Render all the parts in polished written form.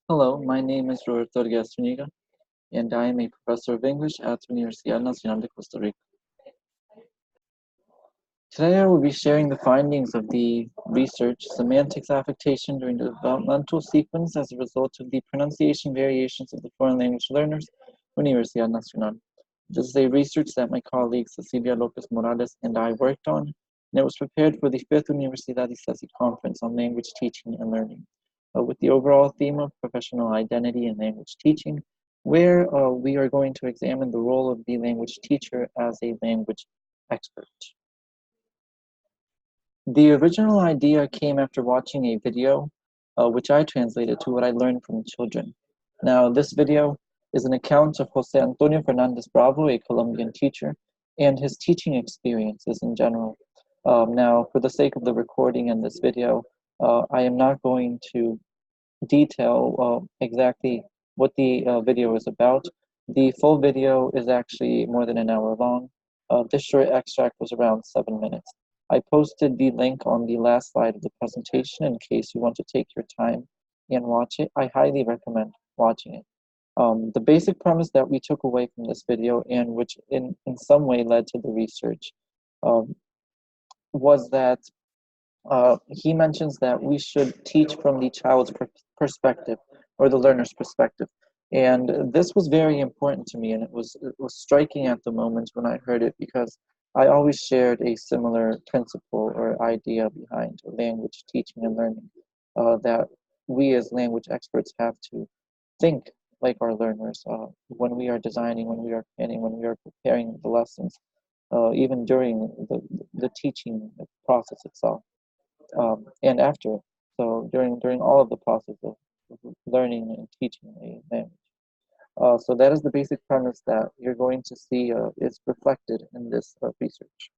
Hello, my name is Roberto Zuñiga, and I am a professor of English at Universidad Nacional de Costa Rica. Today I will be sharing the findings of the research Semantics Affectation during the developmental sequence as a result of the pronunciation variations of the foreign language learners, Universidad Nacional. This is a research that my colleague Cecilia Lopez Morales and I worked on, and it was prepared for the 5th Universidad ICESI conference on language teaching and learning, with the overall theme of professional identity in language teaching, where we are going to examine the role of the language teacher as a language expert. The original idea came after watching a video, which I translated to what I learned from children. Now, this video is an account of Jose Antonio Fernandez Bravo, a Colombian teacher, and his teaching experiences in general. Now, for the sake of the recording in this video, I am not going to detail exactly what the video is about. The full video is actually more than an hour long. This short extract was around 7 minutes. I posted the link on the last slide of the presentation in case you want to take your time and watch it. I highly recommend watching it. The basic premise that we took away from this video, and which in some way led to the research, was that he mentions that we should teach from the child's perspective or the learner's perspective. And this was very important to me, and it was striking at the moment when I heard it, because I always shared a similar principle or idea behind language teaching and learning, that we as language experts have to think like our learners when we are designing, when we are planning, when we are preparing the lessons, even during the teaching process itself. And after. So during all of the process of learning and teaching a language. So that is the basic premise that you're going to see is reflected in this research.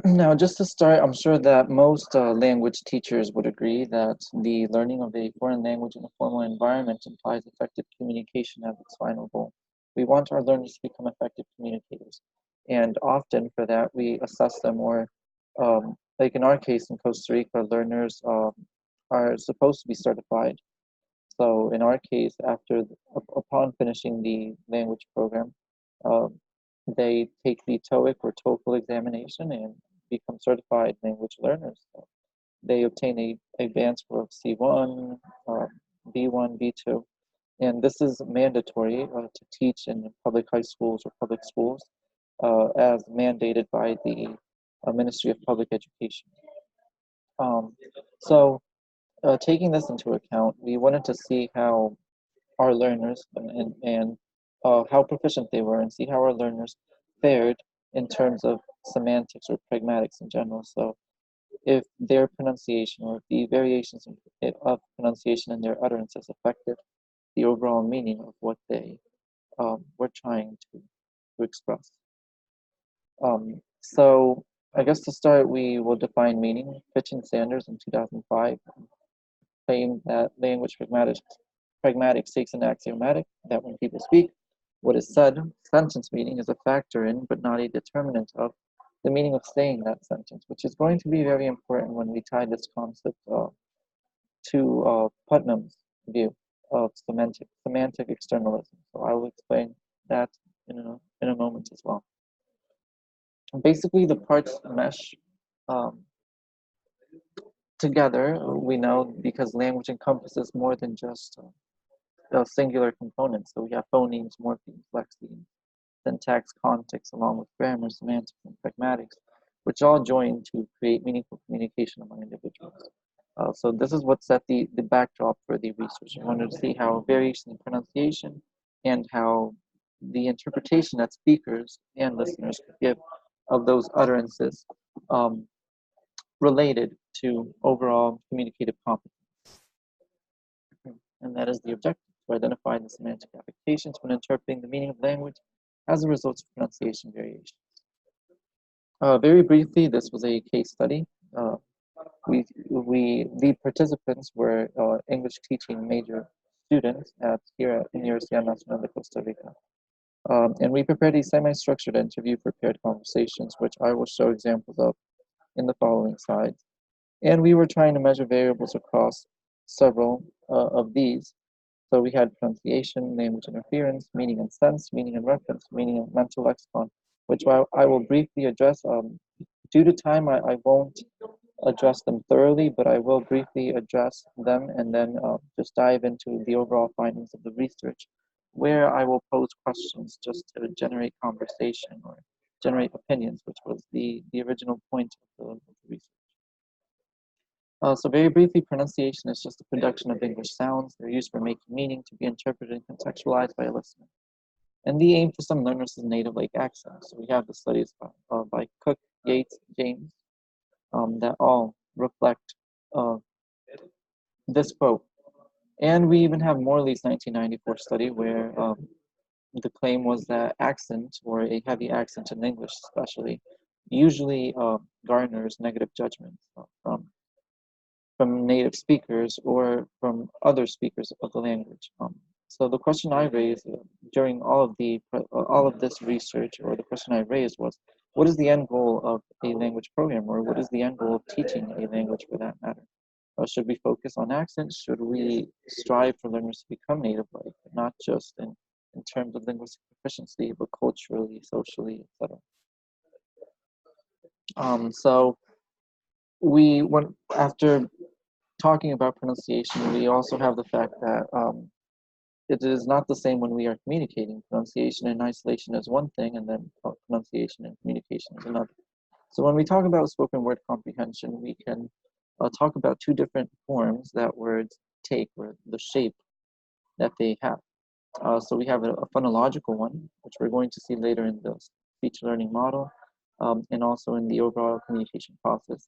Now, just to start, I'm sure that most language teachers would agree that the learning of a foreign language in a formal environment implies effective communication as its final goal. We want our learners to become effective communicators. And often for that, we assess them, or like in our case in Costa Rica, learners are supposed to be certified. So in our case, upon finishing the language program, uh, they take the TOEIC or TOEFL examination and become certified language learners. So they obtain a advanced score of C1, B1, B2, and this is mandatory to teach in public high schools or public schools, as mandated by the Ministry of Public Education. So taking this into account, we wanted to see how our learners and how proficient they were, and see how our learners fared in terms of semantics or pragmatics in general. So if their pronunciation or the variations of pronunciation in their utterances affected the overall meaning of what they were trying to express. So I guess to start, we will define meaning. Fitch and Sanders in 2005 claimed that language pragmatics takes an axiomatic that when people speak, what is said, sentence meaning, is a factor in, but not a determinant of, the meaning of saying that sentence, which is going to be very important when we tie this concept to Putnam's view of semantic externalism. So I will explain that in a moment as well. Basically, the parts mesh together, we know, because language encompasses more than just singular components. So we have phonemes, morphemes, lexemes, syntax, context, along with grammar, semantics, and pragmatics, which all join to create meaningful communication among individuals. So this is what set the backdrop for the research. We wanted to see how variation in pronunciation and how the interpretation that speakers and listeners could give of those utterances related to overall communicative competence. And that is the objective, to identify the semantic affectations when interpreting the meaning of language as a result of pronunciation variations. Very briefly, this was a case study. The participants were English teaching major students here at Universidad Nacional de Costa Rica. And we prepared a semi-structured interview prepared conversations, which I will show examples of in the following slides. And we were trying to measure variables across several of these. So we had pronunciation, language interference, meaning and sense, meaning and reference, meaning and mental lexicon, which I will briefly address. Due to time, I won't address them thoroughly, but I will briefly address them and then just dive into the overall findings of the research, where I will pose questions just to generate conversation or generate opinions, which was the original point of the research. So very briefly, pronunciation is just the production of English sounds. They're used for making meaning to be interpreted and contextualized by a listener. And the aim for some learners is native like accent. So we have the studies by Cook, Yates, James, that all reflect this quote. And we even have Morley's 1994 study where the claim was that accent, or a heavy accent in English especially, usually garners negative judgments from native speakers or from other speakers of the language. So the question I raised during all of this research, or the question I raised was, what is the end goal of a language program, or what is the end goal of teaching a language for that matter? Should we focus on accents? Should we strive for learners to become native-like, not just in terms of linguistic proficiency, but culturally, socially, etc.? So we went after talking about pronunciation, we also have the fact that it is not the same when we are communicating. Pronunciation in isolation is one thing, and then pronunciation and communication is another. So when we talk about spoken word comprehension, we can talk about two different forms that words take, or the shape that they have. So we have a phonological one, which we're going to see later in the speech learning model, and also in the overall communication process,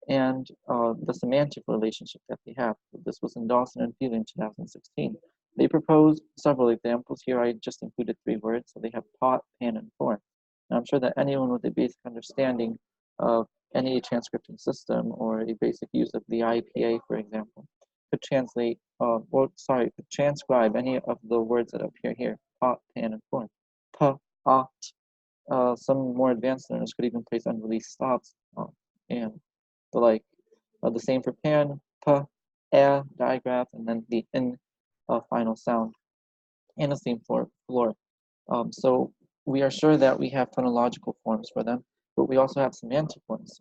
and the semantic relationship that they have. This was in Dawson and Feely in 2016. They proposed several examples. Here I just included 3 words. So they have pot, pan, and form. Now I'm sure that anyone with a basic understanding of any transcription system or a basic use of the IPA, for example, could could transcribe any of the words that appear here: pot, pan, and form. Pot. Some more advanced learners could even place unreleased stops and the like. The same for pan, p, digraph, and then the in final sound, and the same for floor. So we are sure that we have phonological forms for them, but we also have semantic ones.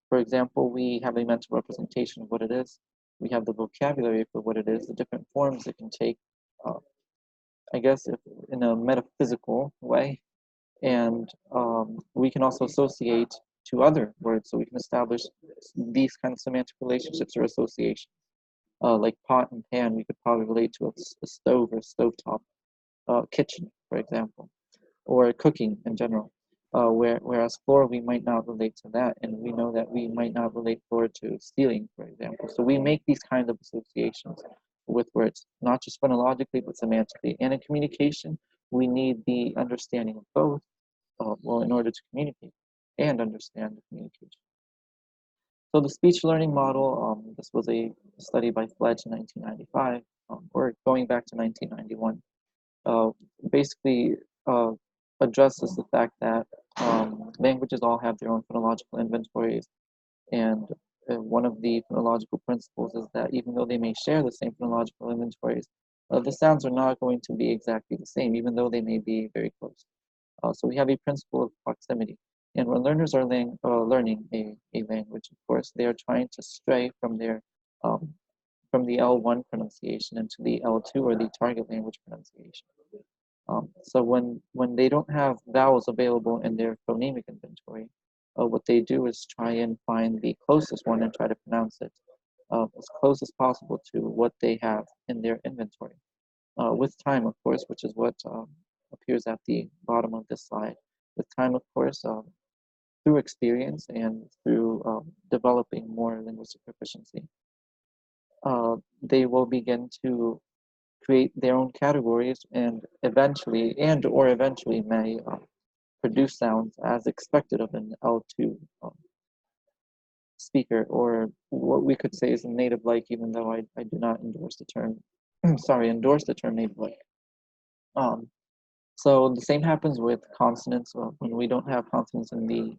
For example, we have a mental representation of what it is. We have the vocabulary for what it is, the different forms it can take, I guess, if in a metaphysical way. And we can also associate to other words, so we can establish these kind of semantic relationships or associations. Like pot and pan, we could probably relate to a stove or stovetop, kitchen, for example, or cooking in general. Whereas floor, we might not relate to that, and we know that we might not relate floor to ceiling, for example. So we make these kind of associations with words, not just phonologically, but semantically. And in communication, we need the understanding of both, in order to communicate and understand the communication. So the speech learning model, this was a study by Fledge in 1995, or going back to 1991, basically addresses the fact that languages all have their own phonological inventories, and one of the phonological principles is that even though they may share the same phonological inventories, the sounds are not going to be exactly the same, even though they may be very close. So we have a principle of proximity. And when learners are learning a language, of course, they are trying to stray from from the L1 pronunciation into the L2, or the target language pronunciation. So when they don't have vowels available in their phonemic inventory, what they do is try and find the closest one and try to pronounce it as close as possible to what they have in their inventory. With time, of course, which is what appears at the bottom of this slide. With time, of course, through experience and through developing more linguistic proficiency, they will begin to create their own categories and eventually may produce sounds as expected of an L2 speaker, or what we could say is a native-like, even though I do not endorse the term, endorse the term native-like. So the same happens with consonants. When we don't have consonants in the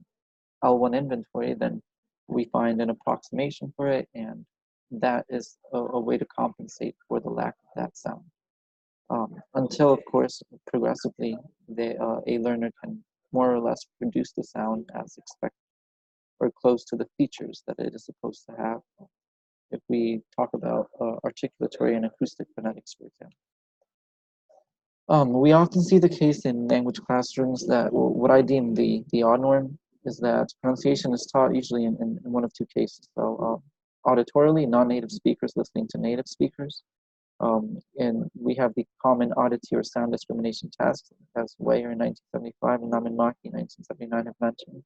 L1 inventory, then we find an approximation for it, and that is a way to compensate for the lack of that sound. Until, of course, progressively, a learner can more or less produce the sound as expected or close to the features that it is supposed to have. If we talk about articulatory and acoustic phonetics, for example. We often see the case in language classrooms that what I deem the odd norm is that pronunciation is taught usually in one of two cases. So auditorily, non-native speakers listening to native speakers. And we have the common oddity or sound discrimination test, as Weyer in 1975 and Namanmaki in 1979 have mentioned,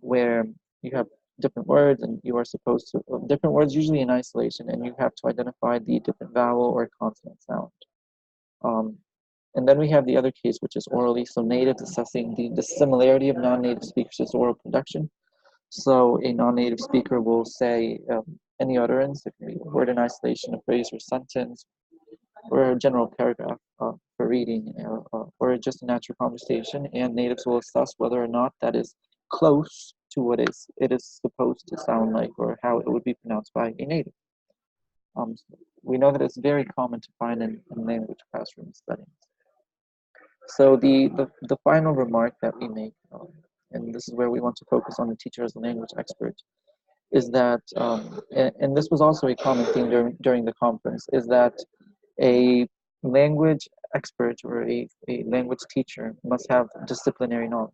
where you have different words and you are supposed to, different words usually in isolation, and you have to identify the different vowel or consonant sound. And then we have the other case, which is orally, so natives assessing the similarity of non-native speakers' oral production. So a non-native speaker will say any utterance, it can be a word in isolation, a phrase or sentence, or a general paragraph for reading, or just a natural conversation, and natives will assess whether or not that is close to what it is supposed to sound like, or how it would be pronounced by a native. We know that it's very common to find in language classroom settings. So the final remark that we make, and this is where we want to focus on the teacher as a language expert, is that, and this was also a common theme during the conference, is that a language expert or a language teacher must have disciplinary knowledge.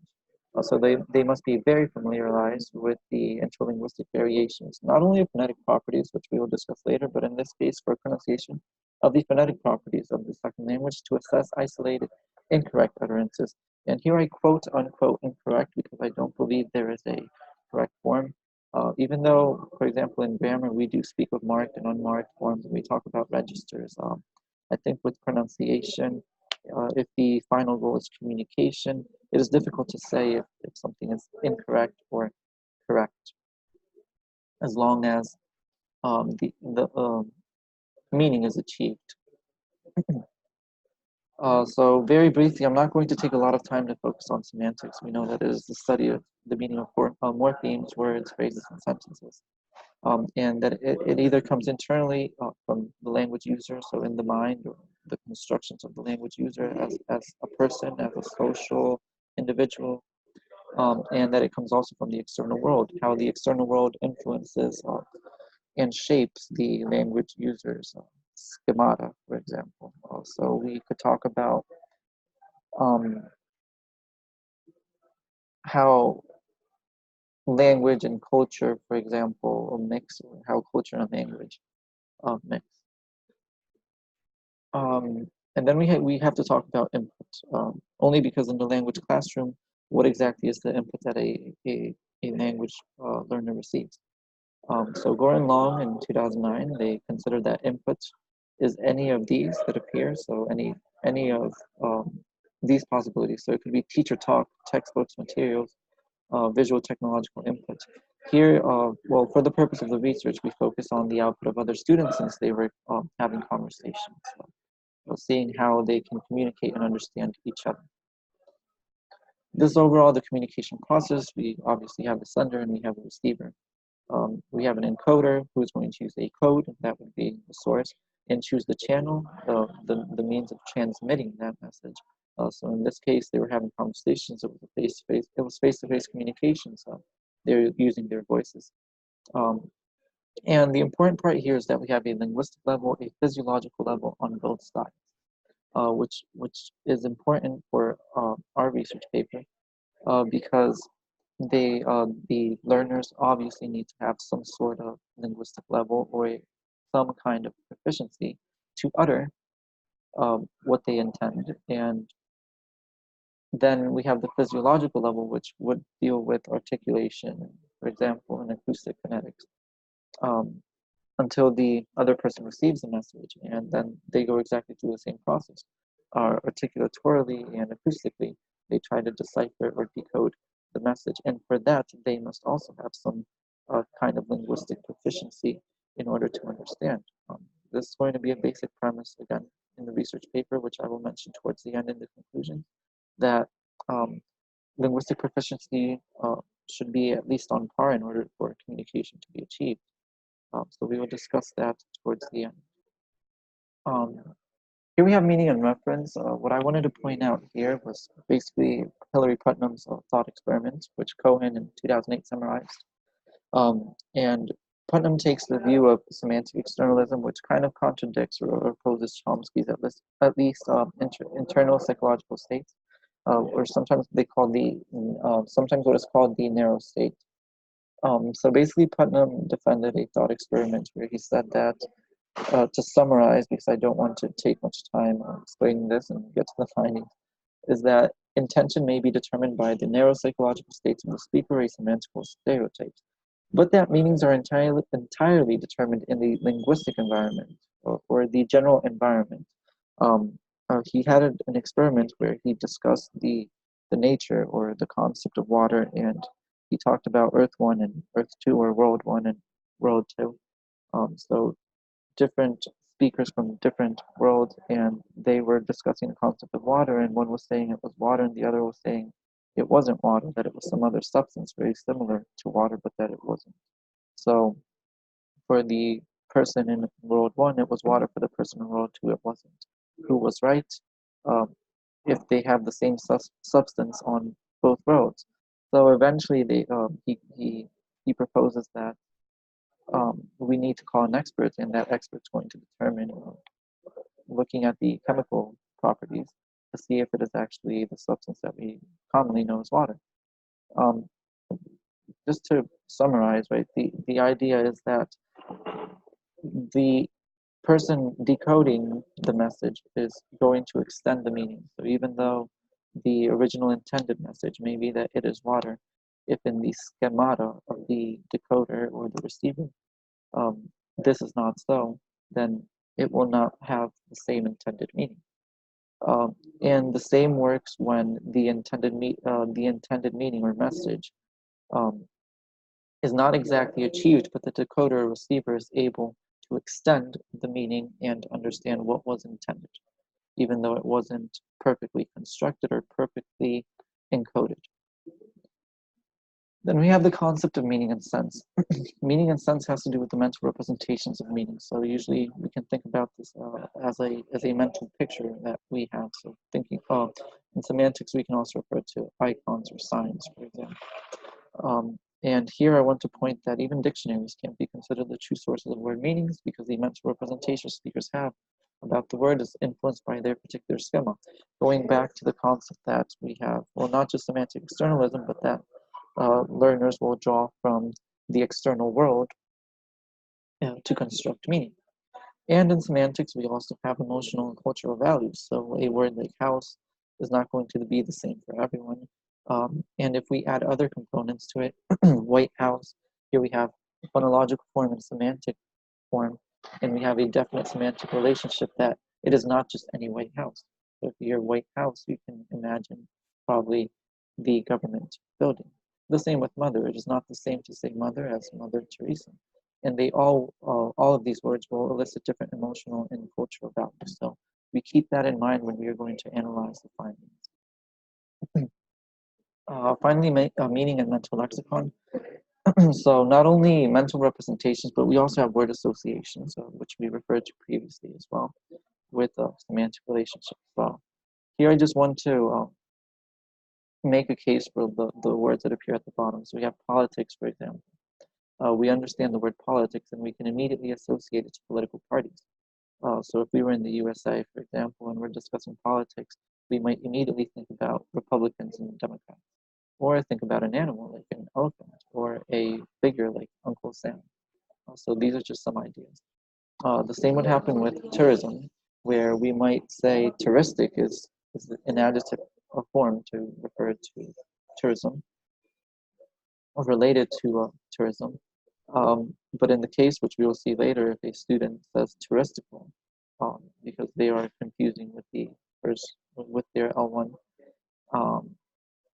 So they must be very familiarized with the interlinguistic variations, not only of phonetic properties, which we will discuss later, but in this case for pronunciation, of the phonetic properties of the second language to assess isolated incorrect utterances. And here I quote unquote incorrect because I don't believe there is a correct form. Even though, for example, in grammar, we do speak of marked and unmarked forms, and we talk about registers. I think with pronunciation, if the final goal is communication, it is difficult to say if something is incorrect or correct, as long as the meaning is achieved. So very briefly, I'm not going to take a lot of time to focus on semantics. We know that it is the study of the meaning of morphemes, words, phrases, and sentences. And that it either comes internally from the language user, so in the mind, or the constructions of the language user as a person, as a social individual, and that it comes also from the external world, how the external world influences and shapes the language user's schemata, for example. So we could talk about how language and culture, for example, mix, or how culture and language mix. And then we have to talk about input, only because in the language classroom, what exactly is the input that a language learner receives? So Goran Long in 2009, they considered that input is any of these that appear, so any of these possibilities. So it could be teacher talk, textbooks, materials, visual technological input. Here, well, for the purpose of the research, we focus on the output of other students since they were having conversations. So seeing how they can communicate and understand each other. This is overall the communication process. We obviously have the sender and we have the receiver. We have an encoder who is going to use a code, that would be the source, and choose the channel, the means of transmitting that message. So in this case, they were having conversations. It was face-to-face communication. So they're using their voices. And the important part here is that we have a linguistic level, a physiological level on both sides, which is important for our research paper because the learners obviously need to have some sort of linguistic level or some kind of proficiency to utter what they intend. And then we have the physiological level, which would deal with articulation, for example, in acoustic phonetics, until the other person receives the message, and then they go exactly through the same process. Articulatorily and acoustically, they try to decipher or decode the message, and for that, they must also have some kind of linguistic proficiency in order to understand. This is going to be a basic premise, again, in the research paper, which I will mention towards the end in the conclusion, that linguistic proficiency should be at least on par in order for communication to be achieved. So we will discuss that towards the end. Here we have meaning and reference. What I wanted to point out here was basically Hilary Putnam's thought experiment, which Cohen in 2008 summarized. And Putnam takes the view of semantic externalism, which kind of contradicts or opposes Chomsky's at least internal psychological states, or sometimes they call sometimes what is called the narrow state. So basically, Putnam defended a thought experiment where he said that, to summarize, because I don't want to take much time explaining this and get to the findings, is that intention may be determined by the narrow psychological states of the speaker or semantical stereotypes, but that meanings are entirely determined in the linguistic environment or the general environment. He had an experiment where he discussed the nature or the concept of water, and he talked about Earth 1 and Earth 2, or World 1 and World 2. So different speakers from different worlds, and they were discussing the concept of water, and one was saying it was water and the other was saying it wasn't water, that it was some other substance very similar to water, but that it wasn't. So for the person in world 1 it was water, for the person in world 2 it wasn't. Who was right? If they have the same substance on both worlds. So eventually he proposes that we need to call an expert, and that expert's going to determine, looking at the chemical properties, to see if it is actually the substance that we commonly know as water. Just to summarize, right, the idea is that the person decoding the message is going to extend the meaning. So even though the original intended message may be that it is water, if in the schemata of the decoder or the receiver this is not so, then it will not have the same intended meaning. And the same works when the intended meaning or message is not exactly achieved, but the decoder or receiver is able to extend the meaning and understand what was intended, even though it wasn't perfectly constructed or perfectly encoded. Then we have the concept of meaning and sense. Meaning and sense has to do with the mental representations of meaning. So usually we can think about this as a mental picture that we have. So thinking in semantics, we can also refer to icons or signs, for example. And here I want to point that even dictionaries can't be considered the true sources of word meanings, because the mental representation speakers have about the word is influenced by their particular schema. Going back to the concept that we have, well, not just semantic externalism, but that learners will draw from the external world to construct meaning. And in semantics, we also have emotional and cultural values. So a word like house is not going to be the same for everyone. And if we add other components to it, White House, here we have phonological form and semantic form, and we have a definite semantic relationship that it is not just any White House. So if you hear White House, you can imagine probably the government building. The same with mother. It is not the same to say mother as Mother Teresa. And they all of these words will elicit different emotional and cultural values. So we keep that in mind when we are going to analyze the findings. Finally, meaning and mental lexicon. So not only mental representations, but we also have word associations, which we referred to previously as well, with semantic relationships as well. Here I just want to make a case for the words that appear at the bottom. So we have politics, for example. We understand the word politics, and we can immediately associate it to political parties. So if we were in the USA, for example, and we're discussing politics, we might immediately think about Republicans and Democrats, or think about an animal like an elephant, or a figure like Uncle Sam. So these are just some ideas. The same would happen with tourism, where we might say touristic is an adjective form to refer to tourism, or related to tourism. But in the case which we will see later, if a student says touristical, because they are confusing with their L1,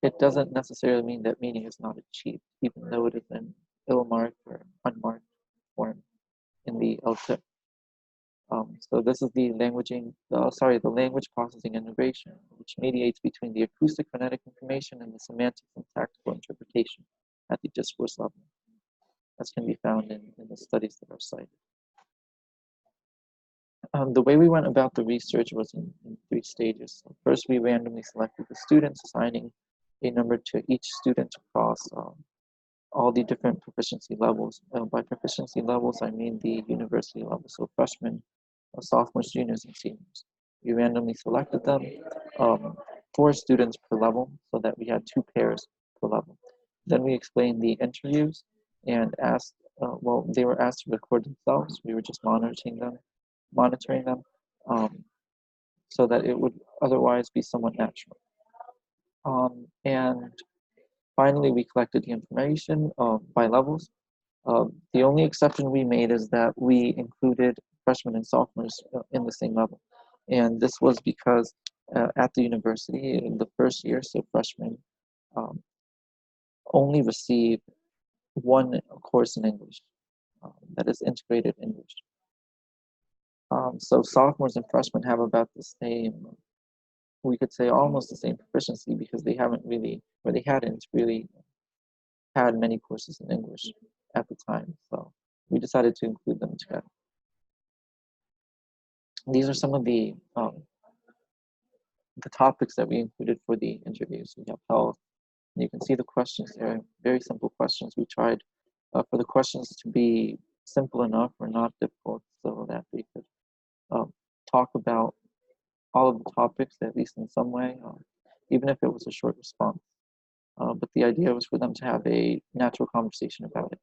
it doesn't necessarily mean that meaning is not achieved, even though it is in ill-marked or unmarked form in the L2. So this is the the language processing integration, which mediates between the acoustic phonetic information and the semantic and tactical interpretation. the discourse level, as can be found in the studies that are cited. The way we went about the research was in 3 stages. So first, we randomly selected the students, assigning a number to each student across all the different proficiency levels. By proficiency levels, I mean the university level, so freshmen, sophomores, juniors, and seniors. We randomly selected them, 4 students per level, so that we had 2 pairs per level. Then we explained the interviews and asked, well, they were asked to record themselves. We were just monitoring them, so that it would otherwise be somewhat natural. And finally, we collected the information by levels. The only exception we made is that we included freshmen and sophomores in the same level. And this was because at the university in the first year, so freshmen only receive 1 course in English, that is integrated English. So sophomores and freshmen have about the same, we could say almost the same proficiency, because they haven't really, or they hadn't really had many courses in English at the time. So we decided to include them together. These are some of the topics that we included for the interviews. We have health, and you can see the questions there, very simple questions. We tried for the questions to be simple enough or not difficult, so that they could talk about all of the topics, at least in some way, even if it was a short response. But the idea was for them to have a natural conversation about it.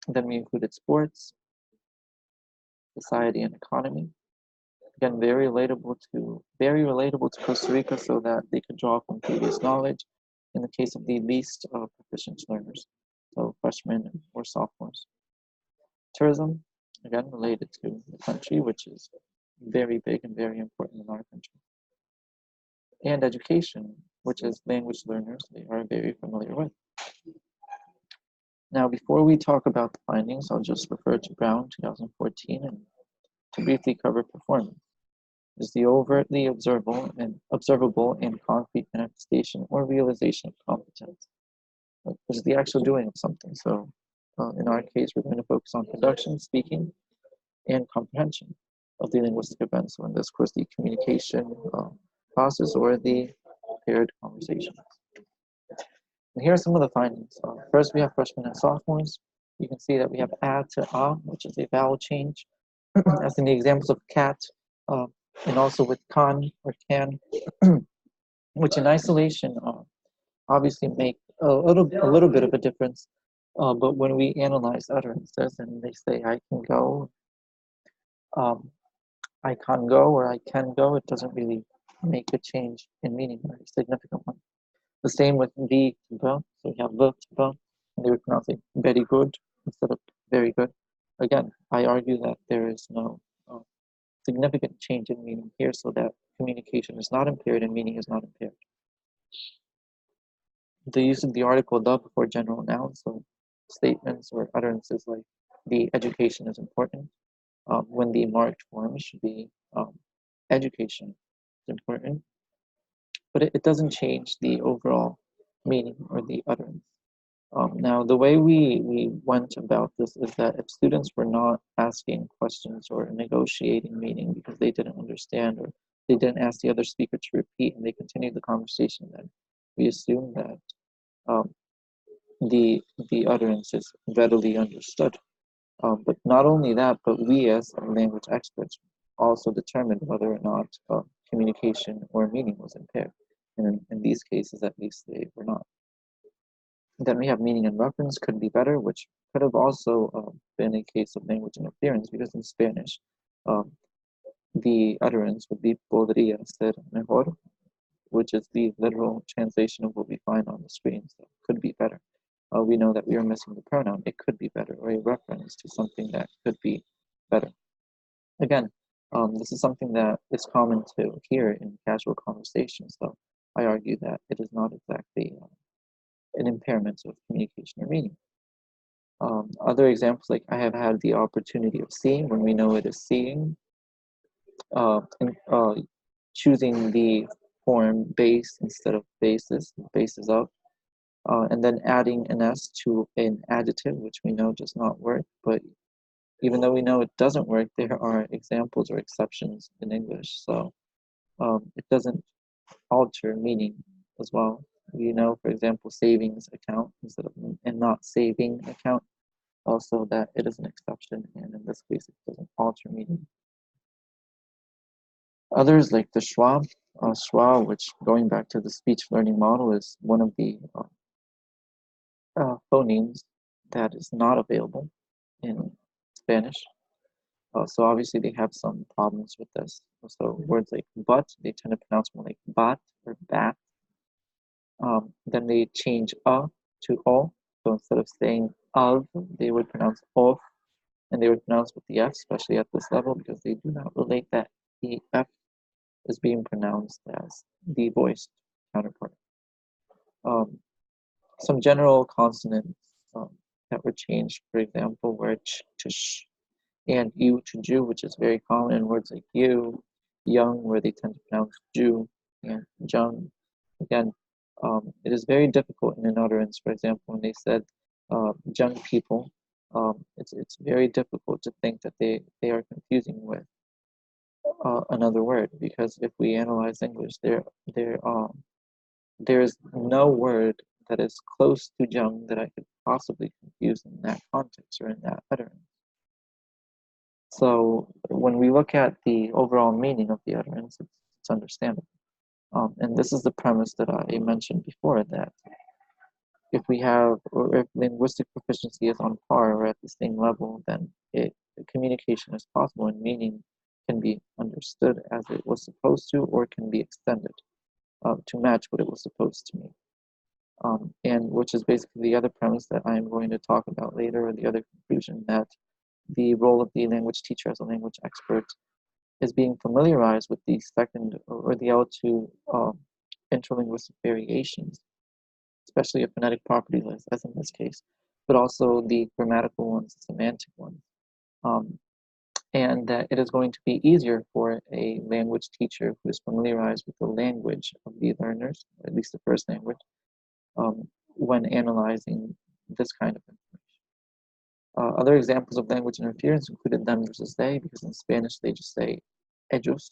And then we included sports, society, and economy. Again, very relatable to Costa Rica, so that they could draw from previous knowledge in the case of the least proficient learners, so freshmen or sophomores. Tourism, again, related to the country, which is very big and very important in our country. And education, which is language learners they are very familiar with. Now, before we talk about the findings, I'll just refer to Brown 2014 and to briefly cover performance. Is the overtly observable and concrete manifestation or realization of competence. Which is the actual doing of something. So in our case, we're going to focus on production, speaking, and comprehension of the linguistic event. So in this course, the communication process or the paired conversations. And here are some of the findings. First, we have freshmen and sophomores. You can see that we have a to a, which is a vowel change, as in the examples of cat, and also with can or can, which in isolation obviously make a little bit of a difference. But when we analyze utterances and they say I can go, I can't go, or I can go, it doesn't really make a change in meaning, or a significant one. The same with the to the, so we have the to the, and they would pronounce it very good instead of very good. Again, I argue that there is no significant change in meaning here, so that communication is not impaired and meaning is not impaired. The use of the article the before general nouns, so statements or utterances like the education is important, when the marked form should be education is important, but it doesn't change the overall meaning or the utterance. Now, the way we went about this is that if students were not asking questions or negotiating meaning because they didn't understand, or they didn't ask the other speaker to repeat and they continued the conversation, then we assume that the utterance is readily understood. But not only that, but we as language experts also determined whether or not communication or meaning was impaired. And in these cases, at least, they were not. Then we have meaning and reference could be better, which could have also been a case of language interference, because in Spanish, the utterance would be podría ser mejor, which is the literal translation of what we find on the screen. So it could be better. We know that we are missing the pronoun, it could be better, or a reference to something that could be better. Again, this is something that is common to hear in casual conversations, so I argue that it is not exactly an impairment of communication or meaning. Other examples, like I have had the opportunity of seeing, when we know it is seeing, and choosing the form base instead of basis of, and then adding an S to an adjective, which we know does not work. But even though we know it doesn't work, there are examples or exceptions in English. So it doesn't alter meaning as well. We know, for example, savings account instead of and not saving account. Also, that it is an exception, and in this case, it doesn't alter meaning. Others like the schwa, which going back to the speech learning model, is one of the phonemes that is not available in Spanish. So obviously they have some problems with this. So words like but, they tend to pronounce more like bat or bat. Then they change to o. So instead of saying of, they would pronounce of, and they would pronounce with the f, especially at this level, because they do not relate that the f is being pronounced as the voiced counterpart. Some general consonants that were changed, for example, were ch to sh, and you to Jew, which is very common in words like you, young, where they tend to pronounce Jew, and jung. Again, it is very difficult in an utterance. For example, when they said young people, it's very difficult to think that they are confusing with another word, because if we analyze English, there is no word that is close to young that I could possibly confuse in that context or in that utterance. So when we look at the overall meaning of the utterance, it's understandable. And this is the premise that I mentioned before, that if we have, or if linguistic proficiency is on par or at the same level, then communication is possible and meaning can be understood as it was supposed to, or can be extended to match what it was supposed to mean. And which is basically the other premise that I'm going to talk about later, or the other conclusion, that the role of the language teacher as a language expert is being familiarized with the second or the L2 interlinguistic variations, especially a phonetic property list, as in this case, but also the grammatical ones, semantic ones. And that it is going to be easier for a language teacher who is familiarized with the language of the learners, or at least the first language, when analyzing this kind of information. Other examples of language interference included them versus they, because in Spanish they just say ellos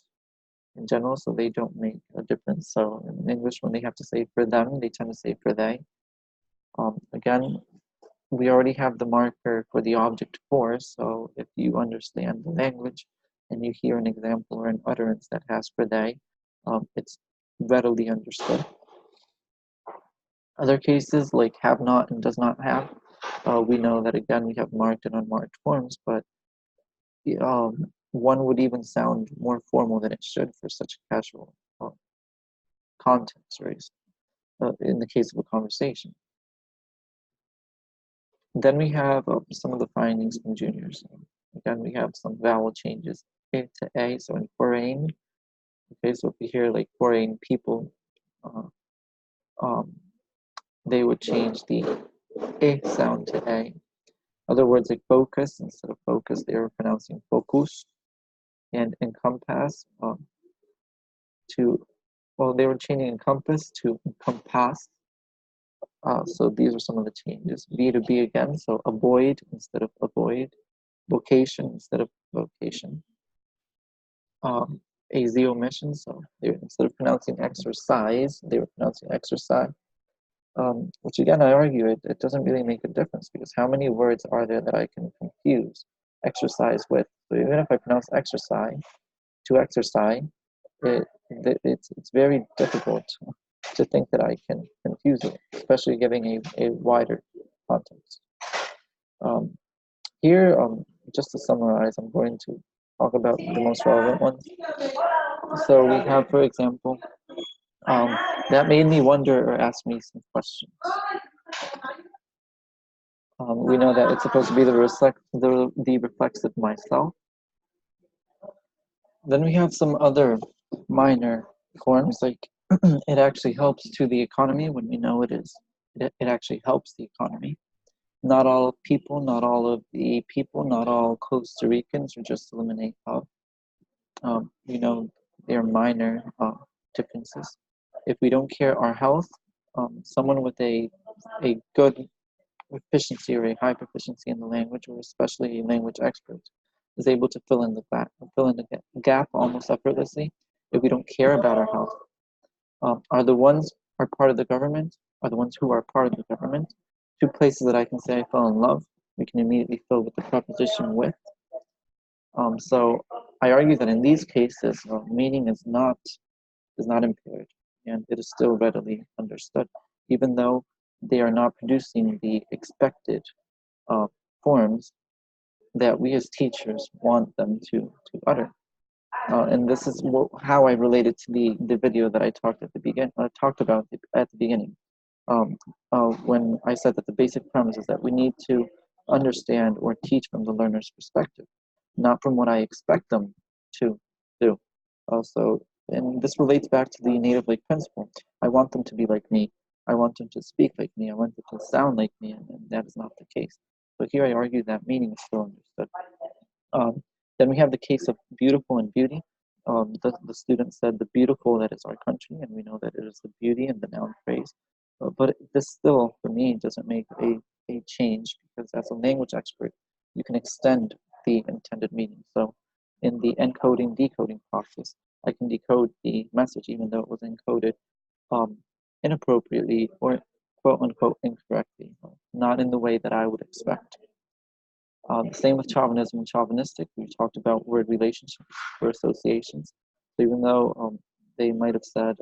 in general, so they don't make a difference. So in English, when they have to say for them, they tend to say for they. Again, we already have the marker for the object for, so if you understand the language and you hear an example or an utterance that has for they, it's readily understood. Other cases like have not and does not have, we know that again we have marked and unmarked forms, but one would even sound more formal than it should for such a casual context, right? In the case of a conversation. Then we have some of the findings from juniors. Again, we have some vowel changes, A to A. So in foreign, okay, so if we hear like foreign people, they would change the A sound to A. Other words like focus, instead of focus, they were pronouncing focus. And encompass they were changing encompass to encompass. So these are some of the changes. B to B again, so avoid instead of avoid. Vocation instead of vocation. AZ omission, so instead of pronouncing exercise, they were pronouncing exercise. Which again, I argue it doesn't really make a difference, because how many words are there that I can confuse exercise with? So even if I pronounce exercise to exercise, it's very difficult to think that I can confuse it, especially giving a wider context. Here, just to summarize, I'm going to talk about the most relevant ones. So we have, for example, that made me wonder or ask me some questions. We know that it's supposed to be the reflexive myself. Then we have some other minor forms, like it actually helps to the economy, when we know it actually helps the economy. Not all people, not all of the people, not all Costa Ricans, or just eliminate of. You know, they're minor differences. If we don't care our health, Someone with a good proficiency or a high proficiency in the language, or especially a language expert, is able to fill in the gap almost effortlessly if we don't care about our health. Are the ones are part of the government, are the ones who are part of the government, two places that I can say I fell in love. We can immediately fill with the preposition with. So I argue that in these cases, meaning is not impaired, and it is still readily understood, even though they are not producing the expected uh, forms that we as teachers want them to utter. And this is how I related to the video that I talked about at the beginning. When I said that the basic premise is that we need to understand or teach from the learner's perspective, not from what I expect them to do. Also, and this relates back to the native like principle. I want them to be like me. I want them to speak like me. I want them to sound like me, and that is not the case. So here I argue that meaning is still understood. Um, then we have the case of beautiful and beauty. The student said the beautiful, that is our country, and we know that it is the beauty and the noun phrase. But this still, for me, doesn't make a change, because as a language expert, you can extend the intended meaning. So in the encoding decoding process, I can decode the message even though it was encoded inappropriately or quote unquote incorrectly, not in the way that I would expect. Same with chauvinism and chauvinistic. We talked about word relationships or associations. So even though they might have said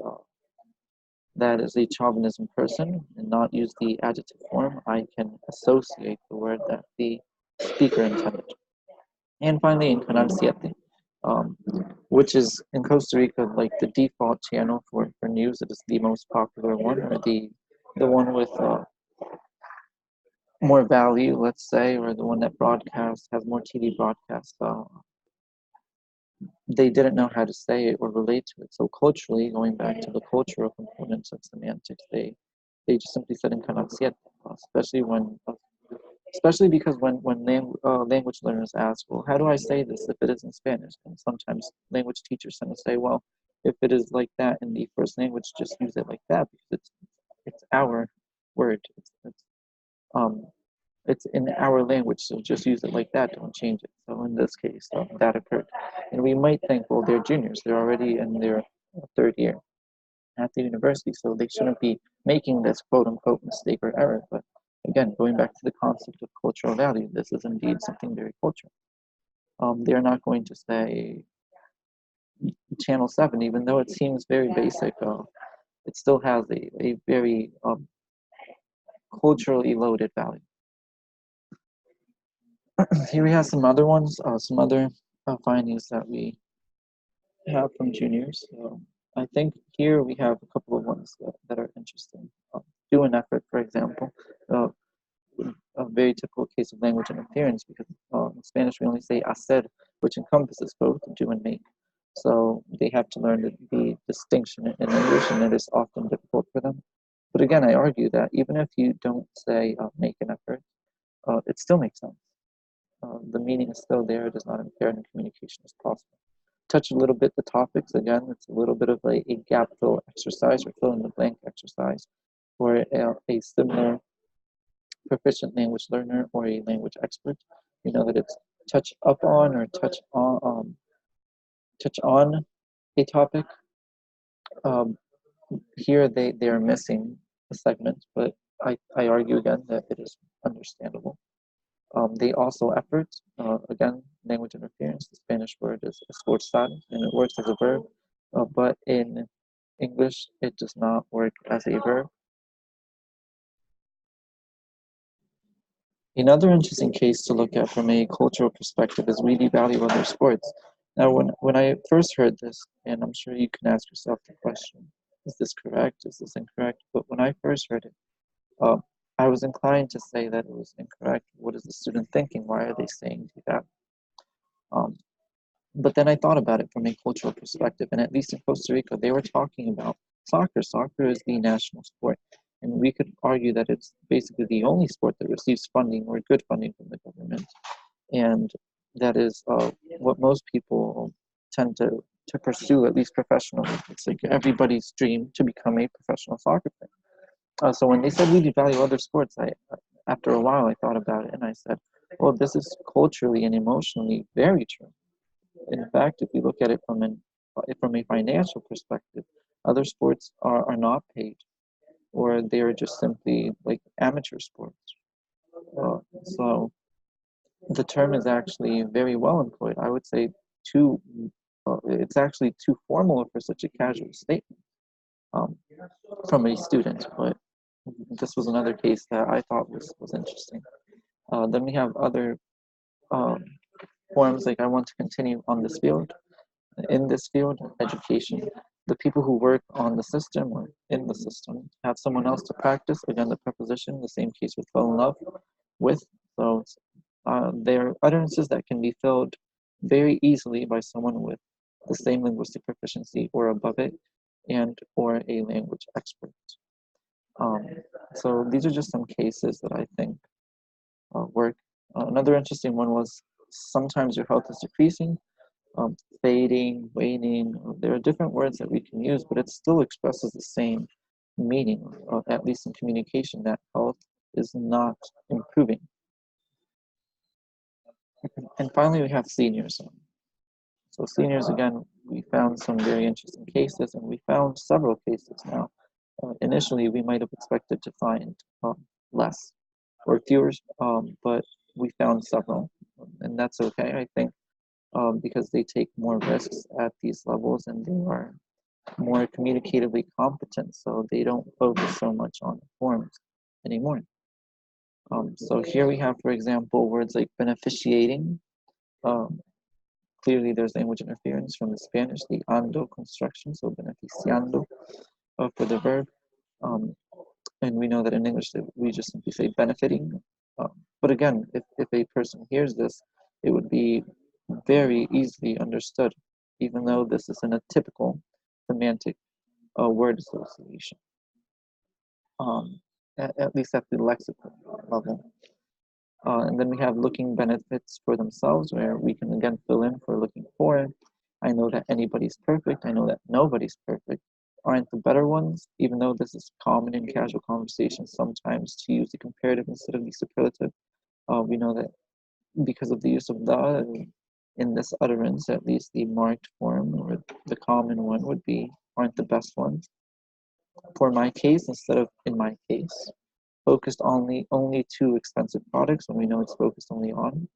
that is a chauvinism person and not use the adjective form, I can associate the word that the speaker intended. And finally, inconanciate, um, which is in Costa Rica like the default channel for news. It is the most popular one, or the one with more value, let's say, or the one that broadcasts has more TV broadcasts. They didn't know how to say it or relate to it. So culturally, going back to the cultural components of semantics, they just simply said inconanciate, especially especially because when language learners ask, well, how do I say this if it is in Spanish? And sometimes language teachers tend to say, well, if it is like that in the first language, just use it like that, because it's our word. Um, it's in our language, so just use it like that, don't change it. So in this case, that occurred. And we might think, well, they're juniors, they're already in their third year at the university, so they shouldn't be making this quote unquote mistake or error. But again, going back to the concept of cultural value, this is indeed something very cultural. They're not going to say channel 7, even though it seems very basic. It still has a very culturally loaded value. Here we have some other ones, some other findings that we have from juniors. I think here we have a couple of ones that are interesting. Do an effort, for example, a very typical case of language interference, because in Spanish we only say hacer, which encompasses both do and make. So they have to learn the distinction in English, and it is often difficult for them. But again, I argue that even if you don't say make an effort, it still makes sense. The meaning is still there, it is not impaired, and communication is possible. Touch a little bit the topics. Again, it's a little bit of a gap fill exercise or fill in the blank exercise for a similar proficient language learner or a language expert. You know that it's touch up on or touch on a topic. Here they are missing a segment, but I argue again that it is understandable. They also effort, again, language interference. The Spanish word is esforzar, and it works as a verb, but in English, it does not work as a verb. Another interesting case to look at from a cultural perspective is we devalue other sports. Now, when I first heard this, and I'm sure you can ask yourself the question, is this correct? Is this incorrect? But when I first heard it, I was inclined to say that it was incorrect. What is the student thinking? Why are they saying that? But then I thought about it from a cultural perspective, and at least in Costa Rica, they were talking about soccer. Soccer is the national sport, and we could argue that it's basically the only sport that receives funding or good funding from the government, and that is what most people tend to pursue, at least professionally. It's like everybody's dream to become a professional soccer player. So when they said we devalue other sports, after a while I thought about it and I said, well, this is culturally and emotionally very true. In fact, if you look at it from a financial perspective, other sports are not paid, or they are just simply like amateur sports. So the term is actually very well employed. I would say it's actually too formal for such a casual statement um, from a student, but this was another case that I thought was interesting. Then we have other um, forms, like I want to continue on this field, in this field, education. The people who work on the system or in the system have someone else to practice. Again, the preposition, the same case with fall in love with. So they're utterances that can be filled very easily by someone with the same linguistic proficiency or above it, and or a language expert. Um, so these are just some cases that I think work. Another interesting one was sometimes your health is decreasing, fading, waning. There are different words that we can use, but it still expresses the same meaning, at least in communication, that health is not improving. And finally, we have seniors. So seniors, again, we found some very interesting cases, and we found several cases now. Initially, we might have expected to find less or fewer, but we found several, and that's okay, I think, because they take more risks at these levels and they are more communicatively competent, so they don't focus so much on forms anymore. So here we have, for example, words like beneficiating. Um, Clearly, there's language interference from the Spanish, the ando construction, so beneficiando for the verb. Um, and we know that in English we just simply say benefiting. But again, if a person hears this, it would be very easily understood, even though this isn't a typical semantic word association, at least at the lexical level. And then we have looking benefits for themselves, where we can again fill in for looking for. I know that anybody's perfect. I know that nobody's perfect. Aren't the better ones? Even though this is common in casual conversations sometimes to use the comparative instead of the superlative, we know that because of the use of the in this utterance, at least the marked form or the common one would be aren't the best ones. For my case, instead of in my case, focused only to expensive products when we know it's focused only on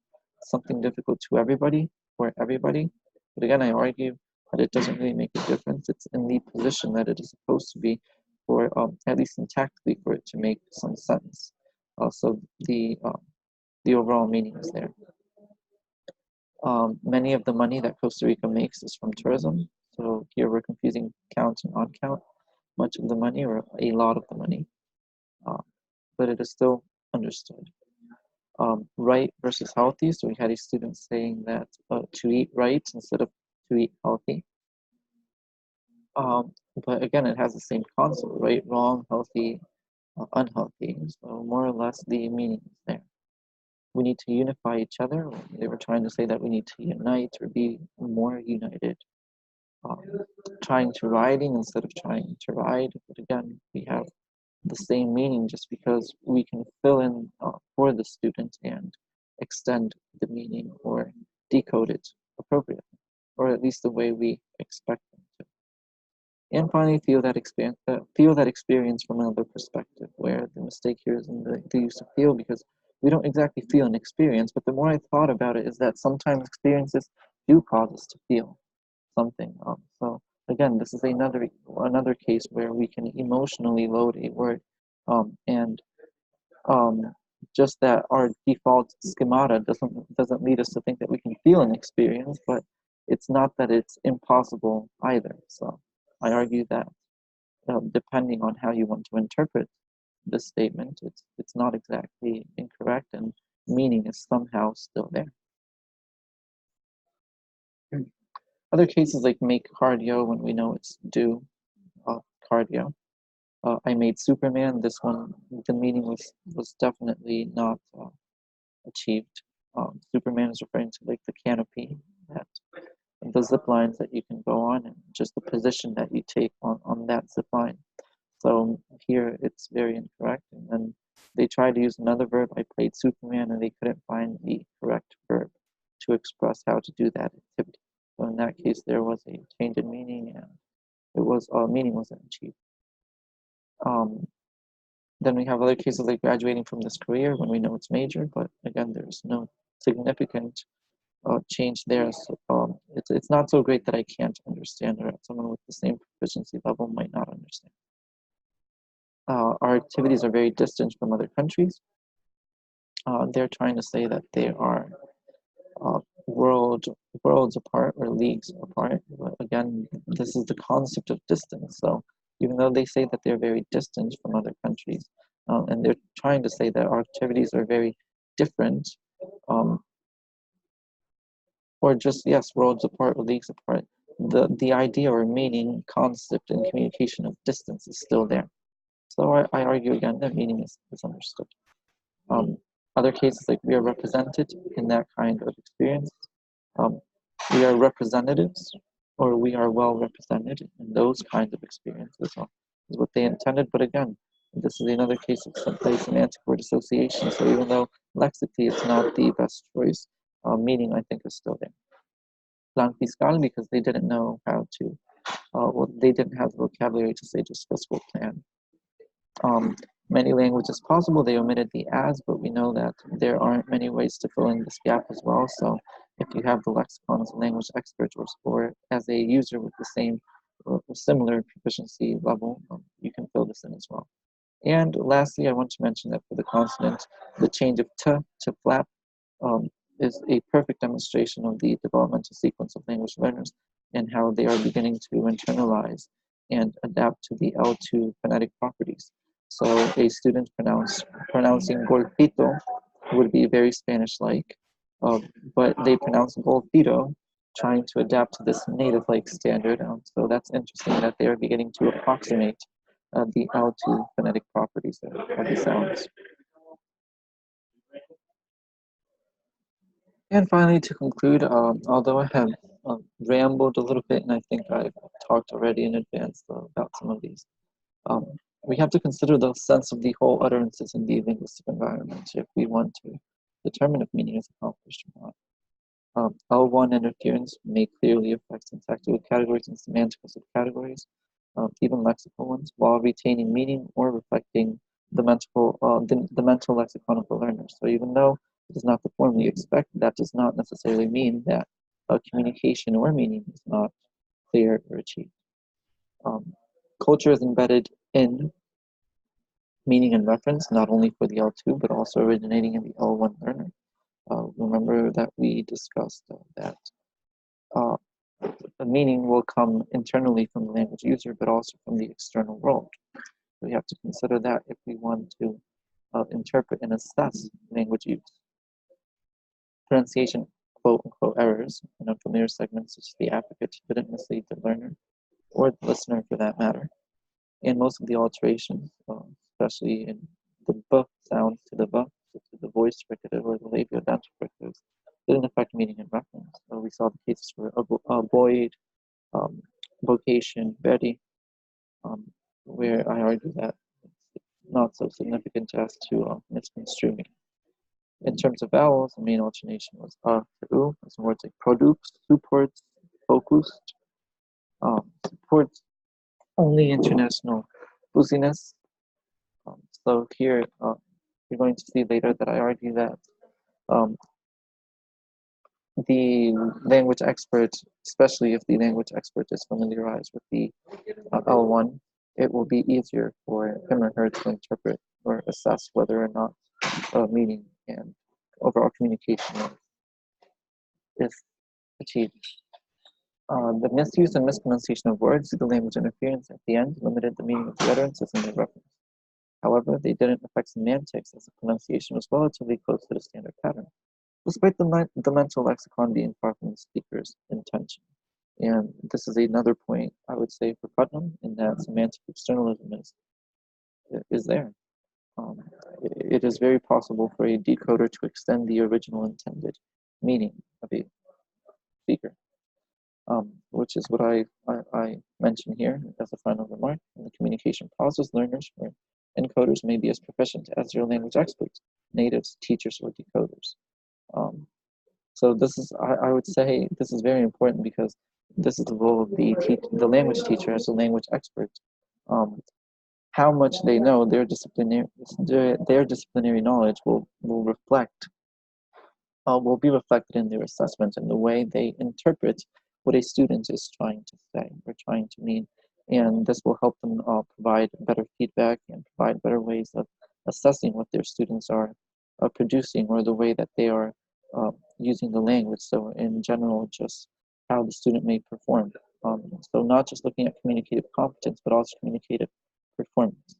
something difficult to everybody for everybody. But again, I argue that it doesn't really make a difference. It's in the position that it is supposed to be for at least syntactically for it to make some sense. So the overall meaning is there. Many of the money that Costa Rica makes is from tourism. So here we're confusing count and on count. Much of the money or a lot of the money, but it is still understood. Right versus healthy. So we had a student saying that to eat right instead of to eat healthy. But again, it has the same concept, right, wrong, healthy, unhealthy. So more or less the meaning is there. We need to unify each other. They were trying to say that we need to unite or be more united. Um, Trying to riding instead of trying to ride. But again, we have the same meaning just because we can fill in for the student and extend the meaning or decode it appropriately, or at least the way we expect them to. And finally, feel that experience from another perspective, where the mistake here is in the use of feel, because we don't exactly feel an experience, but the more I thought about it is that sometimes experiences do cause us to feel something. So again, this is another case where we can emotionally load a word, and um, just that our default schemata doesn't lead us to think that we can feel an experience, but it's not that it's impossible either. So I argue that depending on how you want to interpret this statement, it's not exactly incorrect, and meaning is somehow still there. Other cases like make cardio when we know it's do cardio. I made Superman. This one, the meaning was definitely not achieved. Superman is referring to like the canopy, that the zip lines that you can go on, and just the position that you take on that zip line. So here it's very incorrect. And then they tried to use another verb. I played Superman, and they couldn't find the correct verb to express how to do that activity. So in that case, there was a change in meaning, and it was meaning wasn't achieved. Then we have other cases like graduating from this career when we know it's major, but again, there's no significant change there. So it's not so great that I can't understand, or someone with the same proficiency level might not understand. Our activities are very distant from other countries. They're trying to say that they are worlds apart or leagues apart. But again, this is the concept of distance. So even though they say that they're very distant from other countries, and they're trying to say that our activities are very different, or just, yes, worlds apart or leagues apart, the idea or meaning, concept, and communication of distance is still there. So I argue again that meaning is understood. Other cases, like we are represented in that kind of experience. We are representatives, or we are well represented in those kinds of experiences is what they intended. But again, this is another case of semantic word association. So even though lexically it's not the best choice, meaning I think is still there. Plan fiscal, because they didn't know how to, they didn't have the vocabulary to say just fiscal plan. Many languages possible, they omitted the as, but we know that there aren't many ways to fill in this gap as well. So if you have the lexicon as a language expert or as a user with the same or similar proficiency level, you can fill this in as well. And lastly, I want to mention that for the consonant, the change of t to flap is a perfect demonstration of the developmental sequence of language learners and how they are beginning to internalize and adapt to the L2 phonetic properties. So a student pronouncing golpito would be very Spanish-like, but they pronounce golpito, trying to adapt to this native-like standard. So that's interesting that they are beginning to approximate the L2 phonetic properties of the sounds. And finally, to conclude, although I have rambled a little bit, and I think I've talked already in advance about some of these, we have to consider the sense of the whole utterances in the linguistic environment if we want to determine if meaning is accomplished or not. L1 interference may clearly affect syntactical categories and semantics of categories, even lexical ones, while retaining meaning or reflecting the mental lexicon of the learner. So even though it is not the form we expect, that does not necessarily mean that communication or meaning is not clear or achieved. Culture is embedded in meaning and reference, not only for the L2, but also originating in the L1 learner. Remember that we discussed that the meaning will come internally from the language user, but also from the external world. We have to consider that if we want to interpret and assess language use. Pronunciation, quote-unquote, errors in unfamiliar segments such as the affricate didn't mislead the learner, or the listener for that matter. And most of the alterations, especially in the b sounds to the b, so to the voice fricative or the labiodental fricatives, didn't affect meaning and reference. So we saw the cases for avoid, vocation, ready, where I argue that it's not so significant as to misconstrue meaning. In terms of vowels, the main alternation was to u, as in words like produce, supports, focused, supports only international business. So here, you're going to see later that I argue that the language expert, especially if the language expert is familiarized with the L1, it will be easier for him or her to interpret or assess whether or not meaning and overall communication is achieved. The misuse and mispronunciation of words due to language interference at the end limited the meaning of the utterances and their reference. However, they didn't affect semantics as the pronunciation was relatively close to the standard pattern, despite the mental lexicon being far from the speaker's intention. And this is another point I would say for Putnam, in that semantic externalism is there. It is very possible for a decoder to extend the original intended meaning of a speaker. which is what I mentioned here as a final remark. In the communication process, learners or encoders may be as proficient as their language experts, natives, teachers, or decoders. Um, so this is, I would say, this is very important because this is the role of the language teacher as a language expert. How much they know, their disciplinary knowledge will be reflected in their assessment and the way they interpret what a student is trying to say or trying to mean. And this will help them provide better feedback and provide better ways of assessing what their students are producing or the way that they are using the language. So in general, just how the student may perform. So not just looking at communicative competence, but also communicative performance.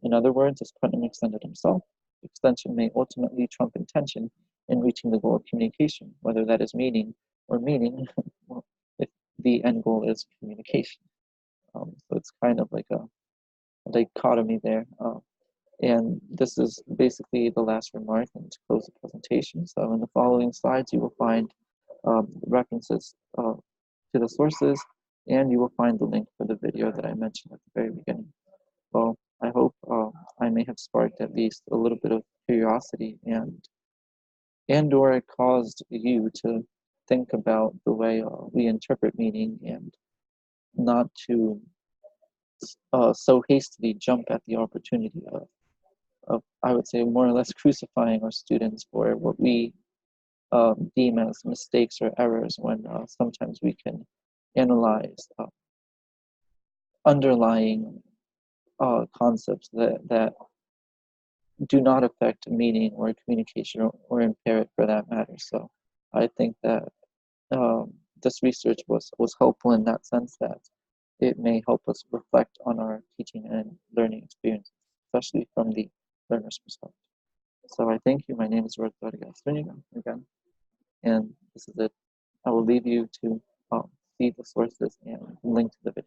In other words, as Putnam extended himself, extension may ultimately trump intention in reaching the goal of communication, whether that is meaning or meaning, well, if the end goal is communication. So it's kind of like a dichotomy there. And this is basically the last remark and to close the presentation. So in the following slides, you will find references to the sources, and you will find the link for the video that I mentioned at the very beginning. Well, I hope I may have sparked at least a little bit of curiosity and or it caused you to think about the way we interpret meaning and not to so hastily jump at the opportunity of, I would say, more or less crucifying our students for what we deem as mistakes or errors when sometimes we can analyze underlying concepts that do not affect meaning or communication or impair it for that matter. So I think that this research was helpful in that sense that it may help us reflect on our teaching and learning experiences, especially from the learner's perspective. So I thank you. My name is Roberto Zuñiga again, and this is it. I will leave you to see the sources and link to the video.